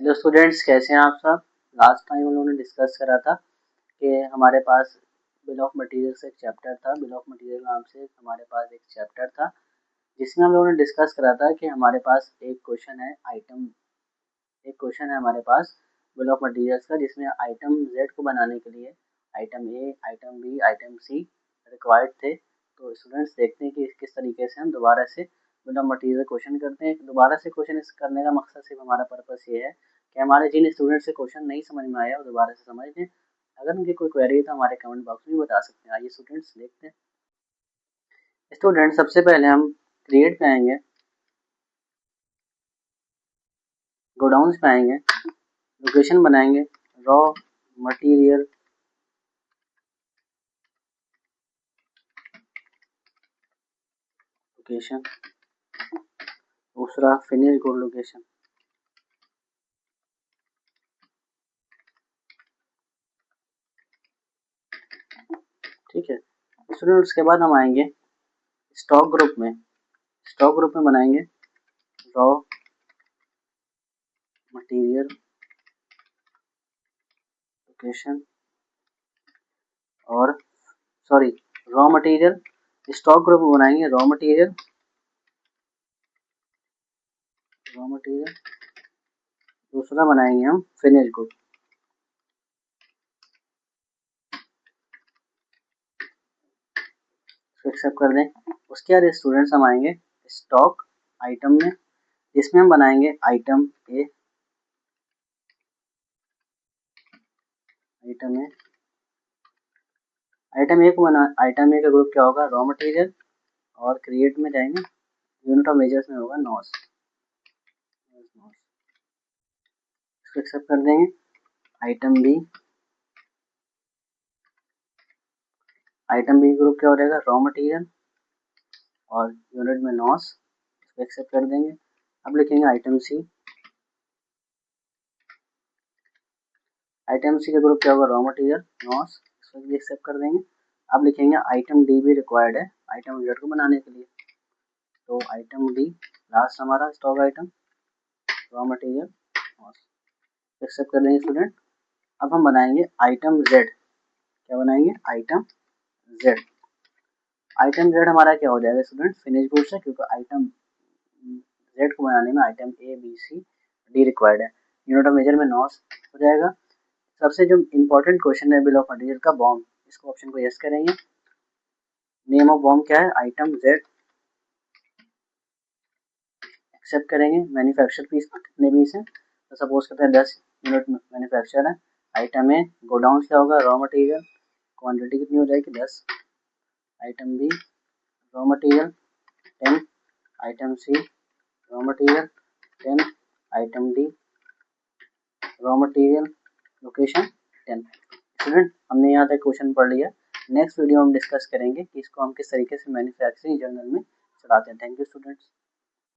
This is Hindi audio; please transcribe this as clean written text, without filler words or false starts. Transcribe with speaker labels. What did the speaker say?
Speaker 1: हेलो स्टूडेंट्स, कैसे हैं आप सब। लास्ट टाइम हम लोगों ने डिस्कस करा था कि हमारे पास बिल ऑफ मटेरियल से एक चैप्टर था। बिल ऑफ मटेरियल नाम से हमारे पास एक चैप्टर था जिसमें हम लोगों ने डिस्कस करा था कि हमारे पास एक क्वेश्चन है हमारे पास बिल ऑफ मटेरियल्स का, जिसमें आइटम जेड को बनाने के लिए आइटम ए, item B, item C required थे। तो स्टूडेंट्स देखते हैं कि किस तरीके से हम दोबारा से बिल ऑफ मटेरियल क्वेश्चन करते हैं। दोबारा से क्वेश्चन करने का मकसद सिर्फ हमारा पर्पस ये है कि हमारे जिन स्टूडेंट से क्वेश्चन नहीं समझ में आया वो दोबारा से समझ लें। अगर उनकी कोई क्वेरी है तो हमारे कमेंट बॉक्स में बता सकते हैं। आइए स्टूडेंट्स देखते हैं। स्टूडेंट सबसे पहले हम क्रिएट पे आएंगे, गोडाउन्स पे आएंगे, लोकेशन बनाएंगे रॉ मटेरियल लोकेशन, दूसरा फिनिश गुड लोकेशन। ठीक है स्टूडेंट, उसके बाद हम आएंगे स्टॉक ग्रुप में। स्टॉक ग्रुप में बनाएंगे रॉ मटेरियल लोकेशन और रॉ मटेरियल। स्टॉक ग्रुप में बनाएंगे रॉ मटेरियल दूसरा बनाएंगे हम फिनिश गुड। एक्सेप्ट कर दें। उसके बाद स्टूडेंट्स हम आएंगे स्टॉक आइटम में, जिसमें हम बनाएंगे आइटम ए। आइटम ए का ग्रुप क्या होगा, रॉ मटेरियल, और क्रिएट में जाएंगे, यूनिट ऑफ मेजर्स में होगा नॉस। इसको एक्सेप्ट कर देंगे। आइटम बी ग्रुप क्या हो जाएगा, रॉ मटेरियल और यूनिट में नॉस। इसको एक्सेप्ट कर देंगे। अब लिखेंगे आइटम सी का ग्रुप क्या होगा, रॉ मटेरियल नॉस। इसको भी एक्सेप्ट कर देंगे। अब लिखेंगे आइटम डी भी रिक्वायर्ड है आइटम जेड को बनाने के लिए, तो आइटम डी लास्ट हमारा स्टॉक आइटम रॉ मटेरियल नॉस। एक्सेप्ट कर देंगे स्टूडेंट। अब हम बनाएंगे आइटम जेड। क्या बनाएंगे, आइटम जेड। आइटम जेड हमारा क्या हो जाएगा स्टूडेंट, फिनिश गुड्स है, क्योंकि आइटम जेड को बनाने में item A B C D required है। यूनिट ऑफ मेजर में नॉस हो जाएगा। सबसे जो इम्पोर्टेंट क्वेश्चन है बिल ऑफ मटेरियल का, बॉम्ब, इसको ऑप्शन को यस करेंगे। नेम ऑफ बॉम्ब क्या है, आइटम जेड। एक्सेप्ट करेंगे। मैन्युफैक्चर पीस कितने पीस है, तो सपोज करते हैं 10 यूनिट मैन्युफैक्चर है। आइटम ए गोडाउन क्या होगा, रॉ मटेरियल, क्वांटिटी कितनी हो जाएगी 10। Item B raw material 10। Item C raw material 10। Item D raw material location 10। Student हमने यहाँ तक क्वेश्चन पढ़ लिया। नेक्स्ट वीडियो हम डिस्कस करेंगे कि इसको हम किस तरीके से मैन्युफैक्चरिंग जर्नल में चलाते हैं। Thank you students.